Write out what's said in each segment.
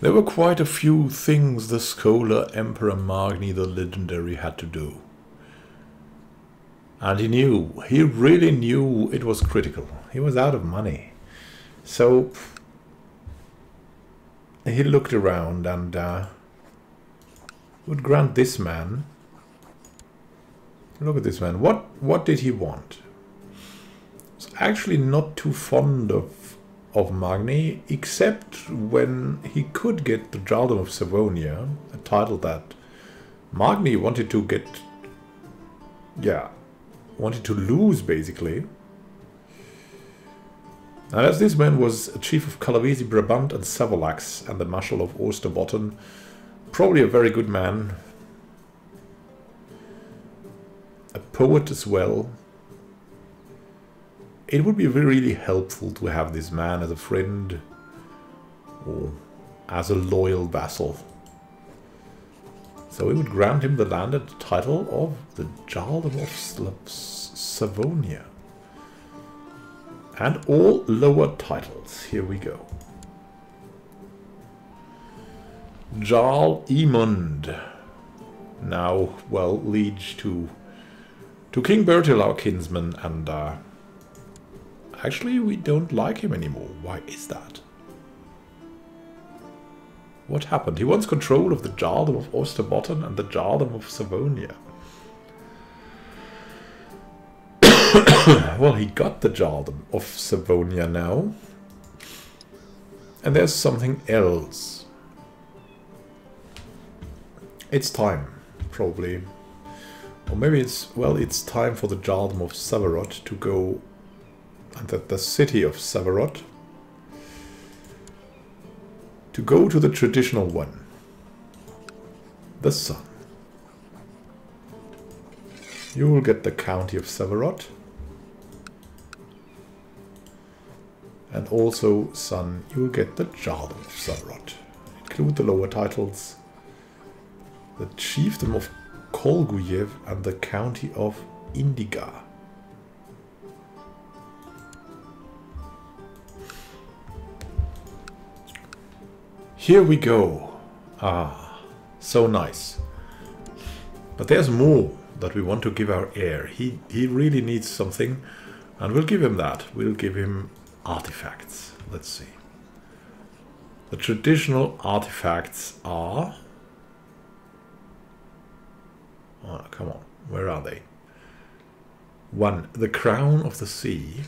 There were quite a few things the scholar Emperor Magni the Legendary had to do. And he really knew it was critical. He was out of money. So he looked around and would grant this man. Look at this man. What did he want? He was actually not too fond of Magni, except when he could get the Jarl of Savonia, a title that Magni wanted to get, wanted to lose basically. And as this man was a chief of Calavesi, Brabant and Savolax and the Marshal of Oosterbotten, probably a very good man, a poet as well, it would be really helpful to have this man as a friend or as a loyal vassal. So we would grant him the landed title of the Jarl of Savonia. And all lower titles. Here we go. Jarl Emund. Now, well, liege to King Bertil, our kinsman, and actually we don't like him anymore. Why is that? What happened? He wants control of the Jarldom of Oosterbotten and the Jarldom of Savonia. Well, he got the Jarldom of Savonia now. And there's something else. It's time, probably. Or maybe it's, well, it's time for the Jarldom of Savarot to go, and the city of Savarot, to go to the traditional one. The sun. You will get the county of Savarot. And also, son, you'll get the Jarldom of Savarot. Include the lower titles. The chiefdom of Kolguyev and the county of Indiga. Here we go. Ah, so nice. But there's more that we want to give our heir. He really needs something, and we'll give him that. We'll give him artifacts. Let's see. The traditional artifacts are... Oh, come on. Where are they? 1. The Crown of the Sea.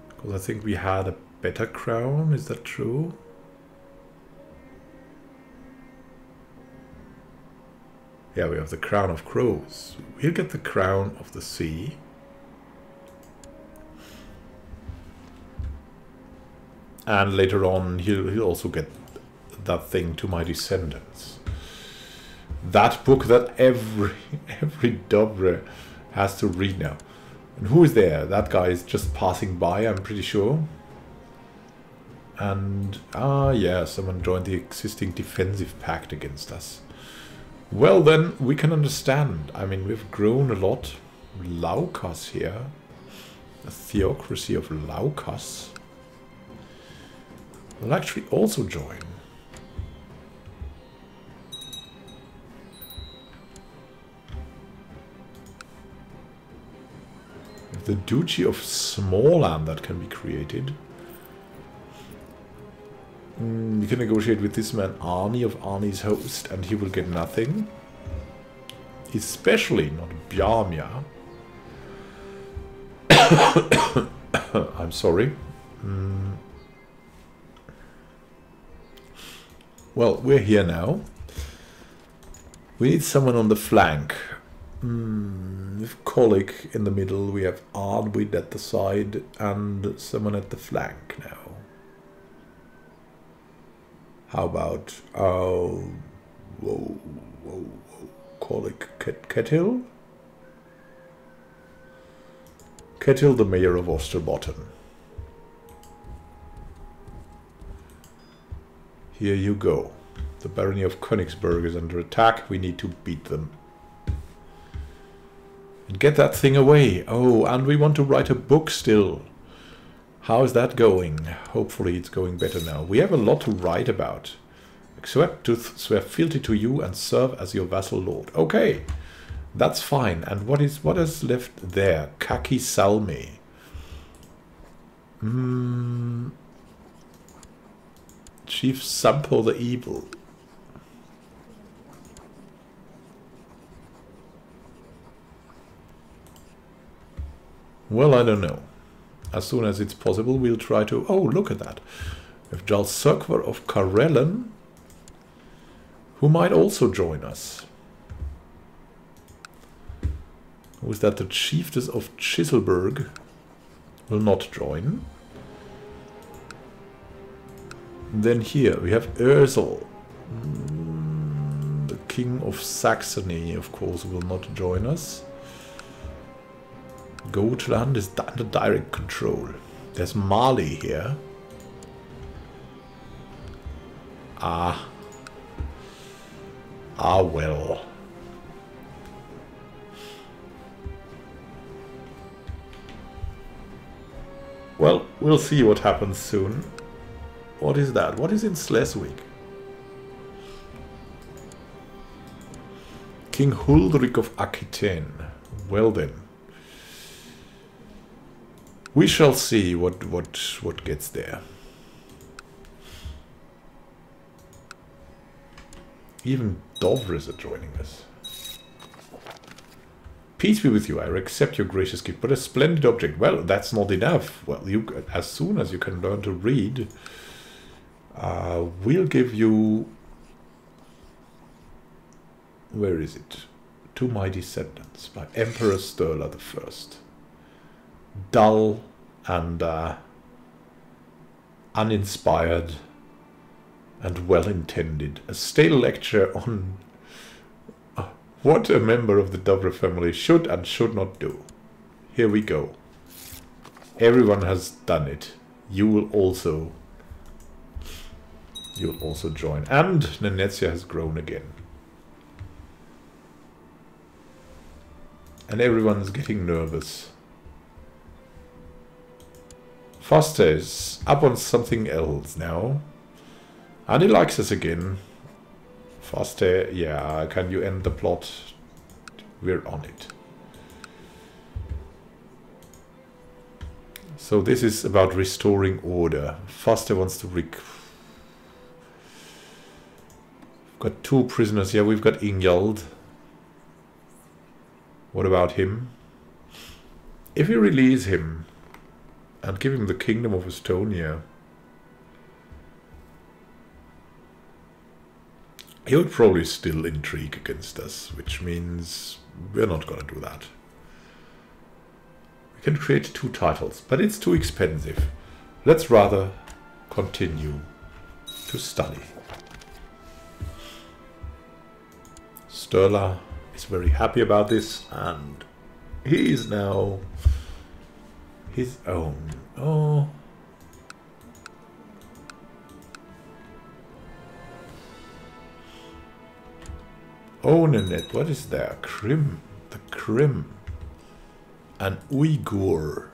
Because I think we had a better crown. Is that true? Yeah, we have the Crown of Crows. We'll get the Crown of the Sea. And later on, he'll also get that thing, To My Descendants. That book that every Dobre has to read now. And who is there? That guy is just passing by, I'm pretty sure. And, yeah, someone joined the existing defensive pact against us. Well, then, we can understand. I mean, we've grown a lot. Laukas here. The theocracy of Laukas will actually also join. The Duchy of Smallland that can be created. You can negotiate with this man Arni of Arni's host, and he will get nothing. Especially not Bjarmia. I'm sorry. Well, we're here now. We need someone on the flank. With Kolik in the middle, we have Ardwid at the side, and someone at the flank now. How about Kolik Ketil? Ketil, the mayor of Oosterbotten. Here you go. The barony of Königsberg is under attack. We need to beat them. And get that thing away. Oh, and we want to write a book still. How is that going? Hopefully it's going better now. We have a lot to write about. Accept to swear fealty to you and serve as your vassal lord. Okay, that's fine. And what is left there? Kaki Salmi. Chief Sampo the Evil. Well, I don't know. As soon as it's possible, we'll try to... Oh, look at that. We have Jarl Circver of Karelen, who might also join us. Who is that? The Chiefess of Chiselberg will not join. Then here we have Ursel, the King of Saxony, of course, will not join us. Gotland is under direct control. There's Mali here. Well. Well, we'll see what happens soon. What is that? What is in Schleswig? King Huldrych of Aquitaine. Well then. We shall see what gets there. Even Dovres are joining us. Peace be with you. I accept your gracious gift, but a splendid object. Well, that's not enough. Well, you, as soon as you can learn to read, we'll give you... Where is it? To my descendants by Emperor Sturla I. Dull and uninspired and well-intended. A stale lecture on what a member of the Dobre family should and should not do. Here we go. Everyone has done it. You'll also join. And Nenetsia has grown again. And everyone's getting nervous. Foster is up on something else now. And he likes us again. Foster, yeah, can you end the plot? We're on it. So this is about restoring order. Foster wants to We've got 2 prisoners here. We've got Ingjald. What about him? If we release him and give him the Kingdom of Estonia, he would probably still intrigue against us, which means we're not going to do that. We can create 2 titles, but it's too expensive. Let's rather continue to study. Sturla is very happy about this, and he is now his own. Oh. Oh, Nanette, what is there? Krim. The Krim. An Uyghur.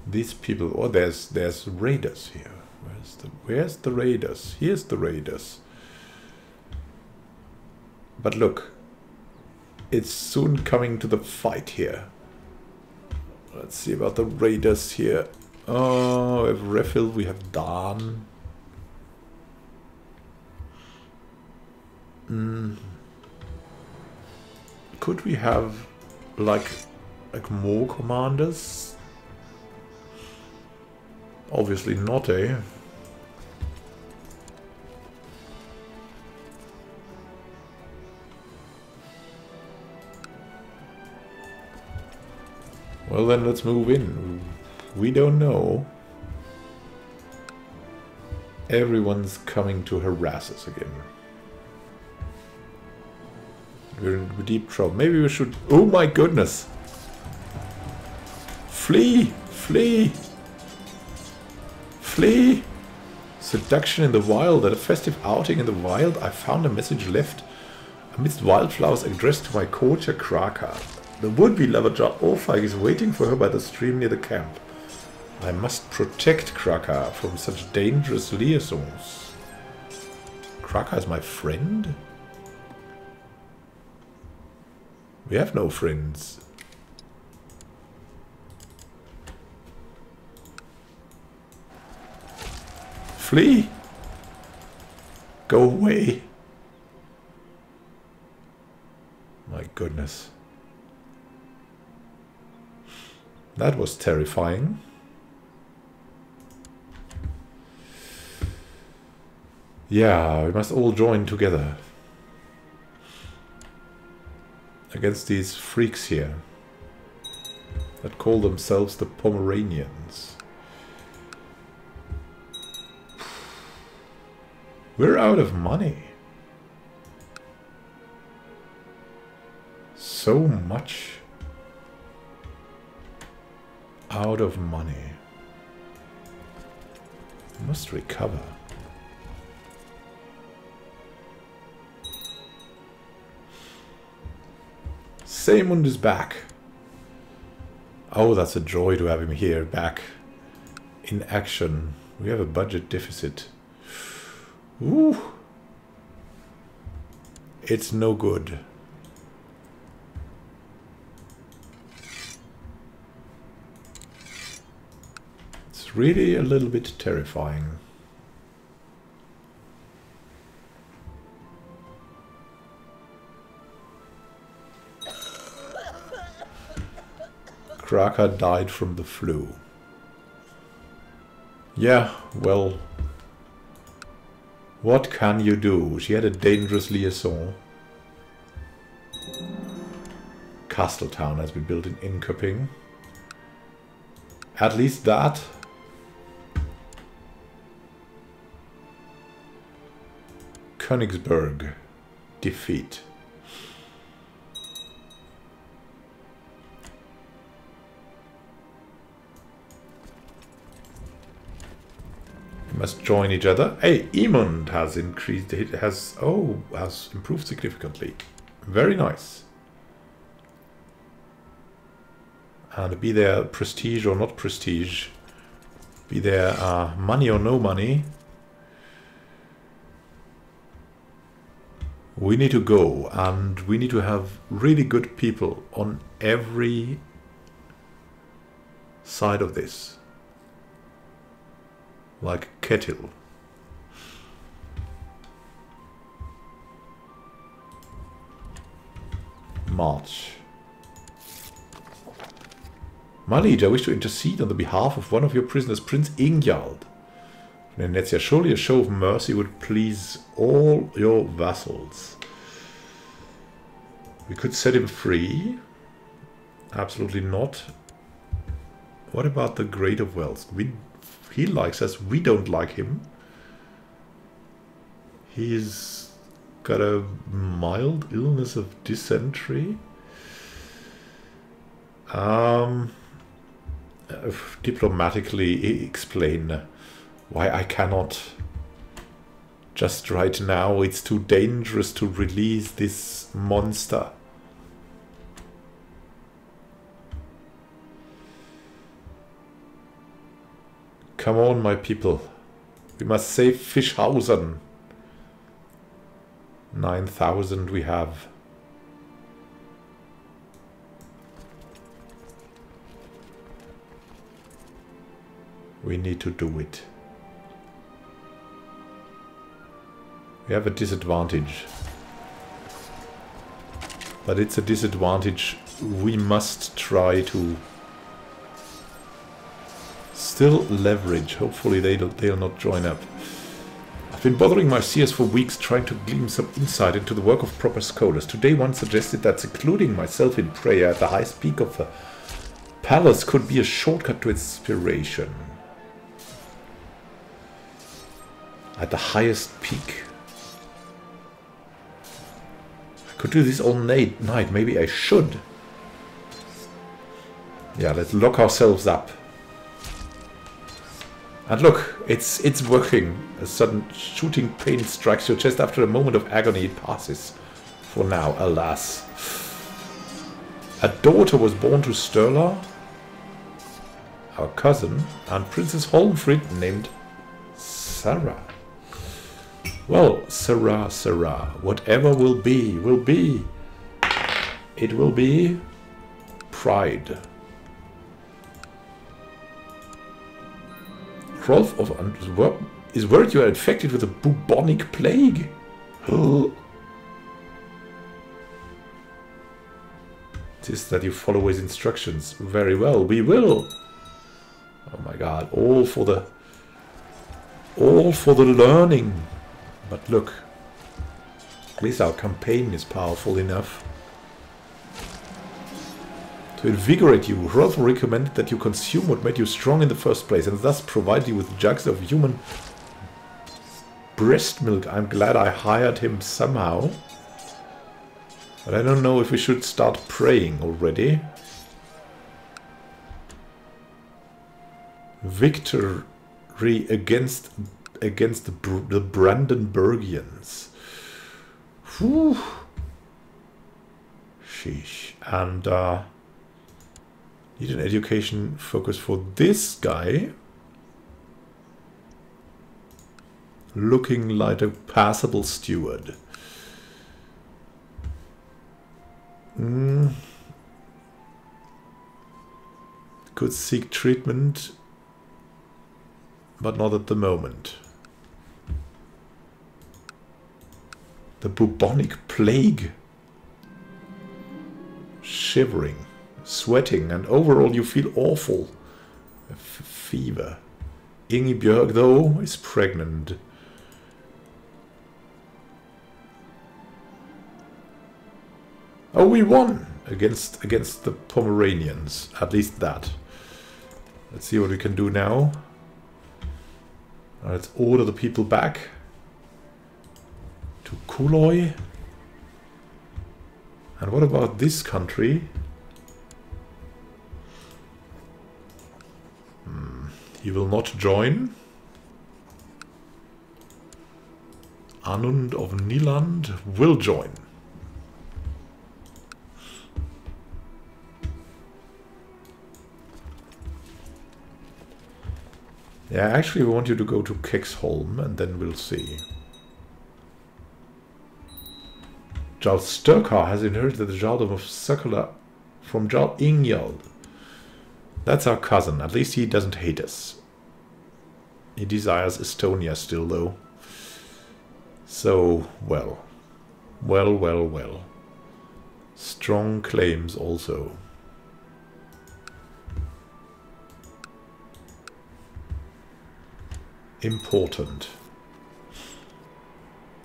These people... Oh, there's raiders here. Where's the raiders? Here's the raiders. But look. It's soon coming to the fight here. Let's see about the raiders here. Oh, we have Refil, we have Dan. Could we have like more commanders? Obviously not, eh? Well then, let's move in. We don't know. Everyone's coming to harass us again. We're in deep trouble. Maybe we should... Oh my goodness! Flee! Flee! Flee! Seduction in the wild. At a festive outing in the wild, I found a message left amidst wildflowers addressed to my courtier Kraka. The would-be lover Jarl Orfeig is waiting for her by the stream near the camp. I must protect Kraka from such dangerous liaisons. Kraka is my friend? We have no friends. Flee! Go away! My goodness. That was terrifying. Yeah, we must all join together. Against these freaks here. That call themselves the Pomeranians. We're out of money. So much out of money. Must recover. Seymund is back. Oh, that's a joy to have him here, back in action. We have a budget deficit. Ooh. It's no good. It's really a little bit terrifying. Kraka died from the flu. Yeah, well, what can you do? She had a dangerous liaison. Castletown has been built in Inköping. At least that. Königsberg. Defeat. Must join each other. Hey, Emond has increased. It has improved significantly. Very nice. And be there prestige or not prestige. Be there money or no money. We need to go, and we need to have really good people on every side of this. Like Kettle. March. My liege, I wish to intercede on the behalf of one of your prisoners, Prince Ingjald. Venezia, surely a show of mercy would please all your vassals. We could set him free. Absolutely not. What about the Great of Wells? He likes us, we don't like him. He's got a mild illness of dysentery. Diplomatically explain why I cannot just right now. It's too dangerous to release this monster. Come on, my people. We must save Fischhausen. 9,000 we have. We need to do it. We have a disadvantage. But it's a disadvantage we must try to still leverage. Hopefully they'll not join up. I've been bothering my seers for weeks trying to glean some insight into the work of proper scholars. Today one suggested that secluding myself in prayer at the highest peak of the palace could be a shortcut to inspiration. At the highest peak. I could do this all night. Maybe I should. Yeah, let's lock ourselves up. And look, it's working. A sudden shooting pain strikes your chest. After a moment of agony, it passes. For now, alas. A daughter was born to Sturla, our cousin, and Princess Holmfrid named Sarah. Well, Sarah, whatever will be, will be. It will be pride. Rolf of Antwerp is worried you are infected with a bubonic plague. It is that you follow his instructions. Very well, we will. Oh my god, all for the learning. But look, at least our campaign is powerful enough to invigorate you. Rolf recommended that you consume what made you strong in the first place, and thus provide you with jugs of human breast milk. I'm glad I hired him somehow. But I don't know if we should start praying already. Victory against the Brandenburgians. Whew. Sheesh. And need an education focus for this guy. Looking like a passable steward. Could seek treatment, but not at the moment. The bubonic plague. Shivering, sweating, and overall you feel awful. A fever. Ingebjörg, though, is pregnant. Oh, we won against the Pomeranians. At least that. Let's see what we can do now. Let's order the people back to Kuloi. And what about this country? He will not join. Anund of Niland will join. Yeah, actually we want you to go to Kexholm and then we'll see. Jarl Sturkar has inherited the Jarldom of Sakala from Jarl Ingjald. That's our cousin. At least he doesn't hate us. He desires Estonia still, though. So, well. Well. Strong claims also. Important.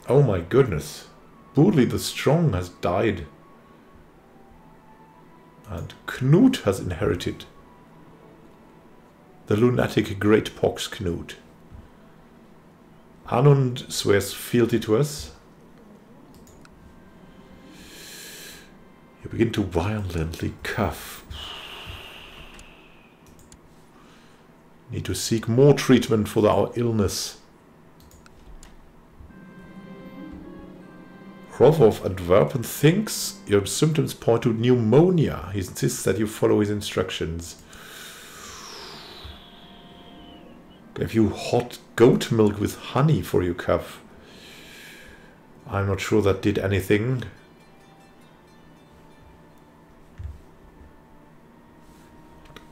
Oh my goodness. Budli the Strong has died. And Knut has inherited. The lunatic Great Pox Knut. Anund swears fealty to us. You begin to violently cough. Need to seek more treatment for our illness. Rolf of Antwerpen thinks your symptoms point to pneumonia. He insists that you follow his instructions. Gave you hot goat milk with honey for your cough. I'm not sure that did anything.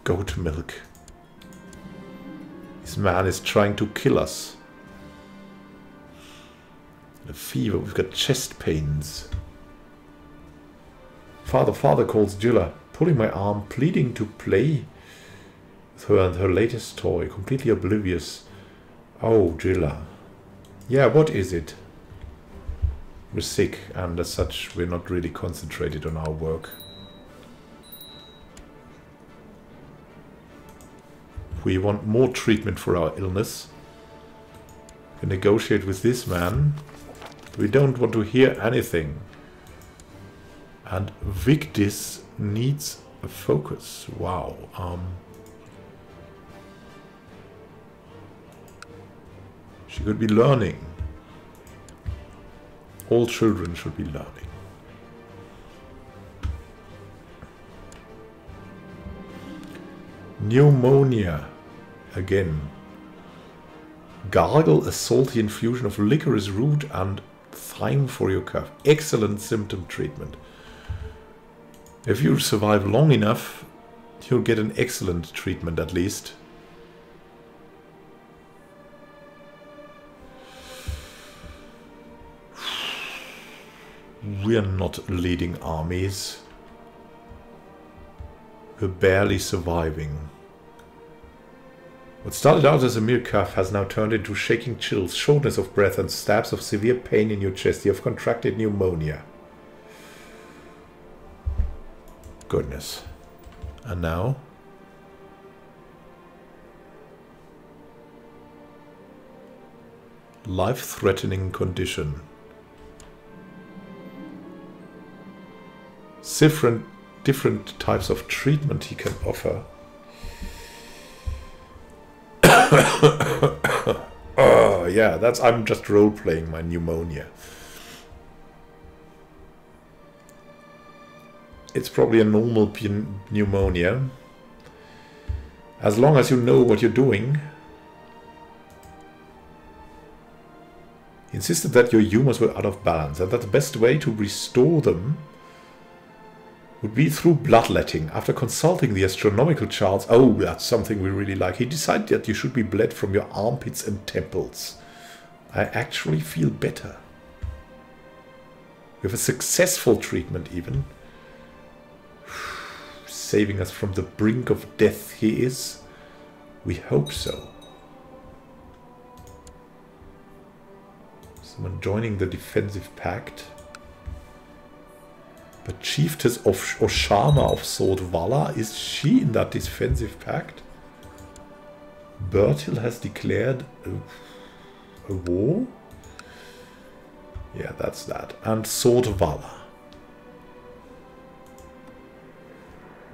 Goat milk. This man is trying to kill us. A fever, we've got chest pains. Father calls Jilla, pulling my arm, pleading to play with her and her latest toy, completely oblivious. Oh, Jilla. Yeah, what is it? We're sick, and as such, we're not really concentrated on our work. We want more treatment for our illness. We can negotiate with this man. We don't want to hear anything. And Vigdis needs a focus. Wow. She could be learning. All children should be learning. Pneumonia. Again. Gargle a salty infusion of licorice root and thyme for your cough. Excellent symptom treatment. If you survive long enough, you'll get an excellent treatment at least. We are not leading armies. We're barely surviving. What started out as a mere cough has now turned into shaking chills, shortness of breath, and stabs of severe pain in your chest. You have contracted pneumonia. Goodness. And now? Life-threatening condition. Different types of treatment he can offer. Oh, yeah, I'm just role-playing my pneumonia. It's probably a normal pneumonia. As long as you know what you're doing. He insisted that your humors were out of balance and that the best way to restore them would be through bloodletting. After consulting the astronomical charts, oh, that's something we really like, he decided that you should be bled from your armpits and temples. I actually feel better. We have a successful treatment even. Saving us from the brink of death he is. We hope so. Someone joining the defensive pact. But Chiefess of Oshama of Sword Valor, is she in that defensive pact? Bertil has declared a war? Yeah, that's that. And Sword Valor.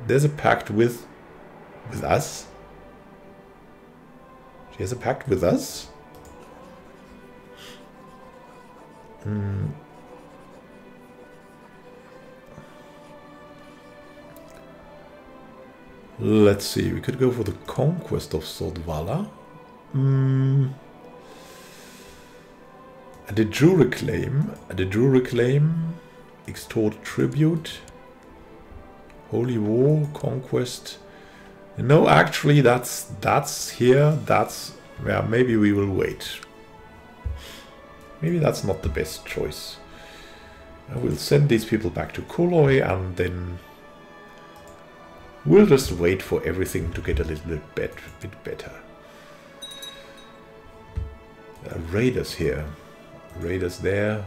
There's a pact with us? She has a pact with us? Let's see, we could go for the conquest of Sordvala. A de jure claim, extort tribute, holy war, conquest. No, actually, that's here. Yeah, maybe we will wait. Maybe that's not the best choice. I will send these people back to Koloi and then we'll just wait for everything to get a little bit better. Raiders here. Raiders there.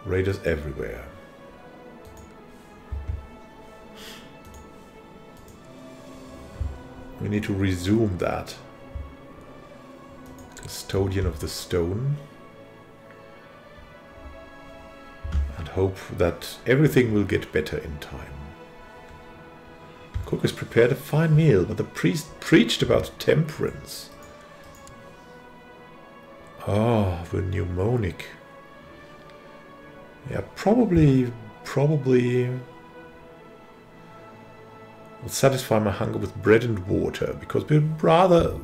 Raiders everywhere. We need to resume that. Custodian of the Stone. And hope that everything will get better in time. Cook has prepared a fine meal, but the priest preached about temperance. Oh, we're pneumonic. Yeah, probably will satisfy my hunger with bread and water, because we're rather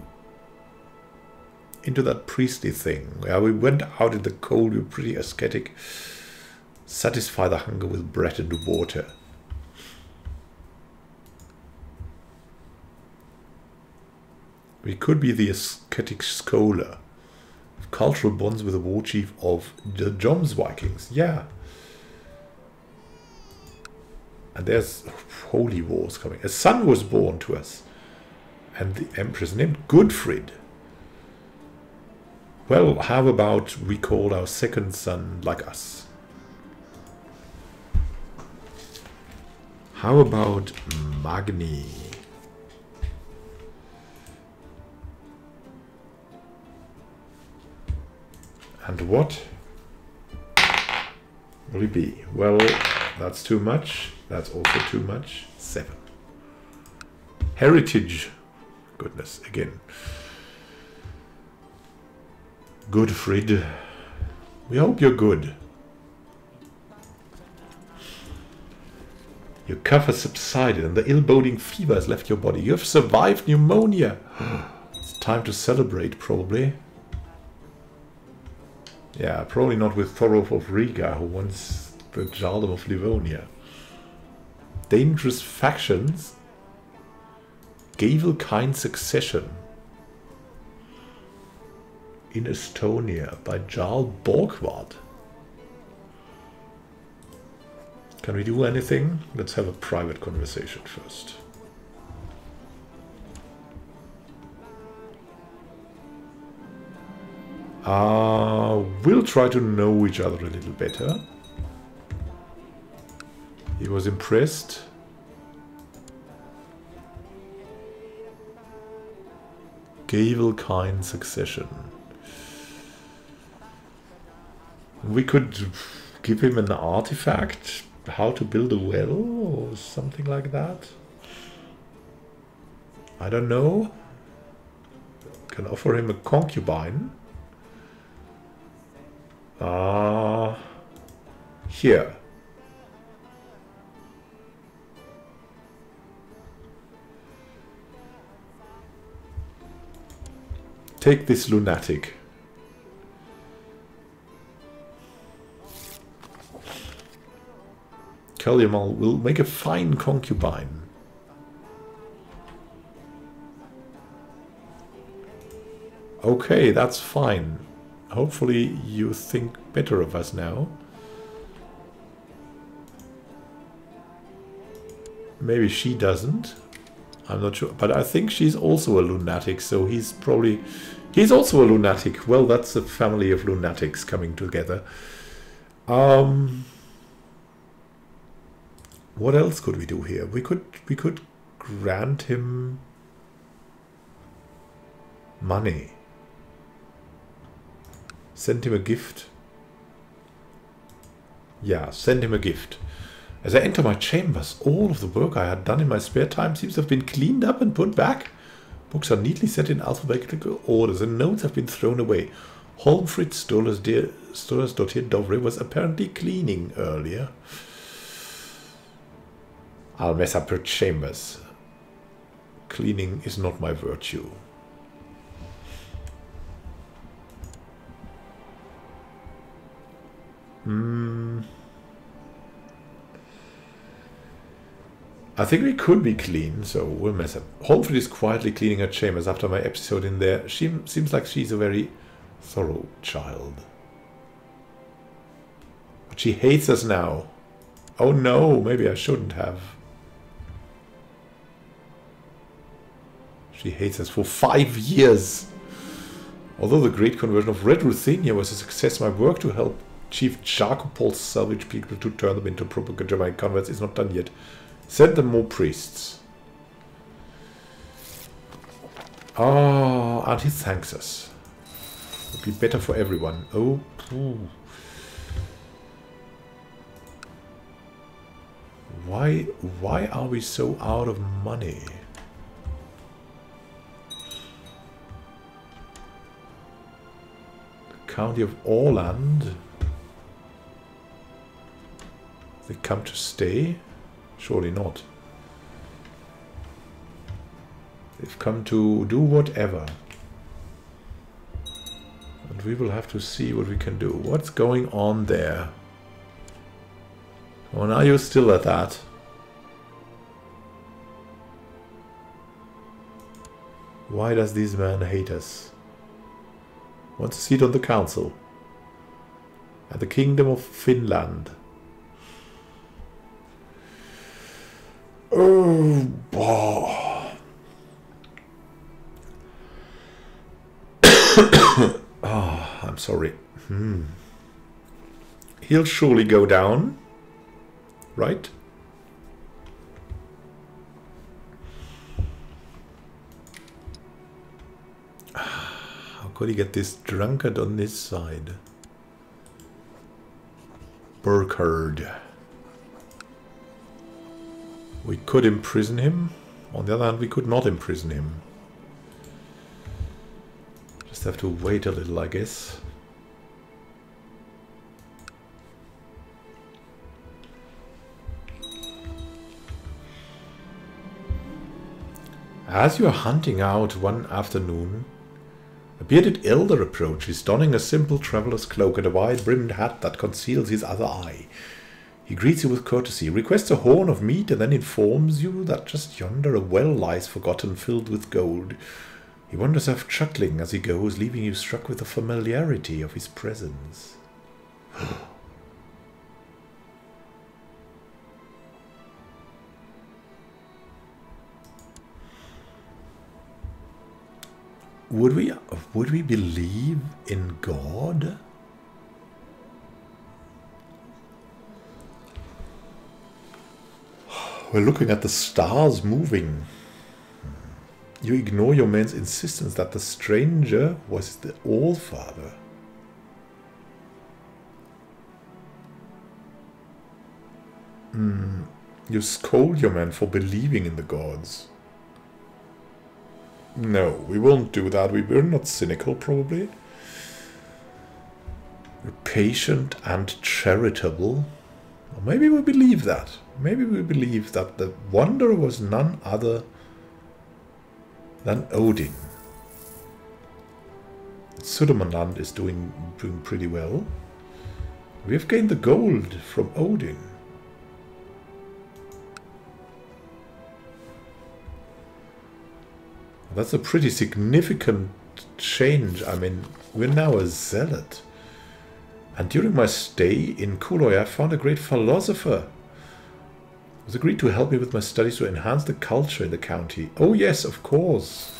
into that priestly thing. Yeah, we went out in the cold, we were pretty ascetic. Satisfy the hunger with bread and water. We could be the ascetic scholar. Cultural bonds with the war chief of the Joms Vikings. Yeah. And there's holy wars coming. A son was born to us. And the empress named Goodfried. Well, how about we call our second son like us? How about Magni? And what will it be? Well, that's too much. That's also too much. 7. Heritage. Goodness, again. Goodfried. We hope you're good. Your cough has subsided and the ill-boding fever has left your body. You have survived pneumonia. It's time to celebrate, probably. Yeah, probably not with Thorolf of Riga, who wants the Jarl of Livonia. Dangerous factions. Gavel-kind succession. In Estonia by Jarl Borgward. Can we do anything? Let's have a private conversation first. We'll try to know each other a little better. He was impressed. Gavel-kind succession. We could give him an artifact, how to build a well or something like that. I don't know. Can offer him a concubine. Here. Take this lunatic. Kalyamal will make a fine concubine. Okay, that's fine. Hopefully you think better of us now. Maybe she doesn't. I'm not sure. But I think she's also a lunatic, so he's probably... He's also a lunatic. Well, that's a family of lunatics coming together. What else could we do here? We could grant him money. Send him a gift. Yeah, send him a gift. As I enter my chambers, all of the work I had done in my spare time seems to have been cleaned up and put back. Books are neatly set in alphabetical orders and notes have been thrown away. Holmfrid Stolasdottir Dovre was apparently cleaning earlier. I'll mess up her chambers. Cleaning is not my virtue. I think we could be clean, so we'll mess up. Holmfrid is quietly cleaning her chambers after my episode in there. She seems like she's a very thorough child. But she hates us now. Oh no, maybe I shouldn't have. She hates us for 5 years. Although the great conversion of Red Ruthenia was a success, my work to help Chief Jacopol salvage people to turn them into proper Germanic converts is not done yet. Send them more priests. And he thanks us. Would be better for everyone. Oh, ooh. Why are we so out of money? The County of Orland. They come to stay? Surely not. They've come to do whatever. And we will have to see what we can do. What's going on there? Oh, now you're still at that. Why does this man hate us? Wants a seat on the council. At the Kingdom of Finland. Oh, oh, I'm sorry. He'll surely go down, right? How could he get this drunkard on this side? Burkhard. We could imprison him. On the other hand, we could not imprison him. Just have to wait a little, I guess. As you are hunting out one afternoon, a bearded elder approaches, donning a simple traveler's cloak and a wide-brimmed hat that conceals his other eye. He greets you with courtesy, requests a horn of meat, and then informs you that just yonder a well lies forgotten, filled with gold. He wanders off chuckling as he goes, leaving you struck with the familiarity of his presence. Would we believe in God? We're looking at the stars moving. You ignore your man's insistence that the stranger was the All-Father. You scold your man for believing in the gods. No, we won't do that. We're not cynical, probably. We're patient and charitable. Or maybe we believe that. Maybe we believe that the wanderer was none other than Odin. Sudermanland is doing pretty well. We have gained the gold from Odin. That's a pretty significant change. I mean, we're now a zealot. And during my stay in Kuloi, I found a great philosopher who has agreed to help me with my studies to enhance the culture in the county. Oh yes, of course.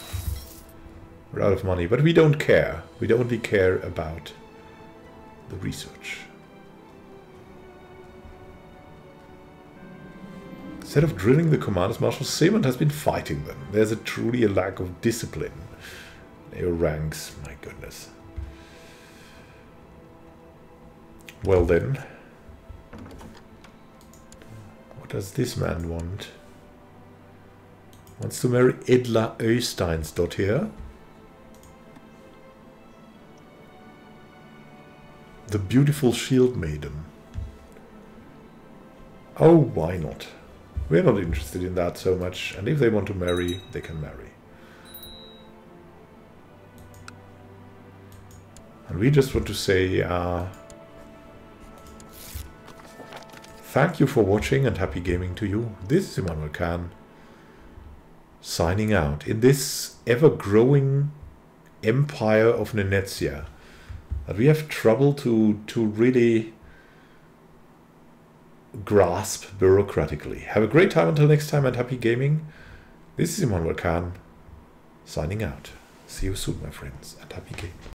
We're out of money, but we don't care. We only care about the research. Instead of drilling the commanders, Marshal Seaman has been fighting them. There's truly a lack of discipline. Their ranks, my goodness. Well then. What does this man want? Wants to marry Edla Øysteinsdottir. The beautiful shield maiden. Oh, why not? We're not interested in that so much, and if they want to marry, they can marry. And we just want to say thank you for watching and happy gaming to you. This is Immanuel Khan, signing out in this ever-growing empire of Nenetsia that we have trouble to really grasp bureaucratically. Have a great time until next time and happy gaming. This is Immanuel Khan, signing out. See you soon, my friends, and happy gaming.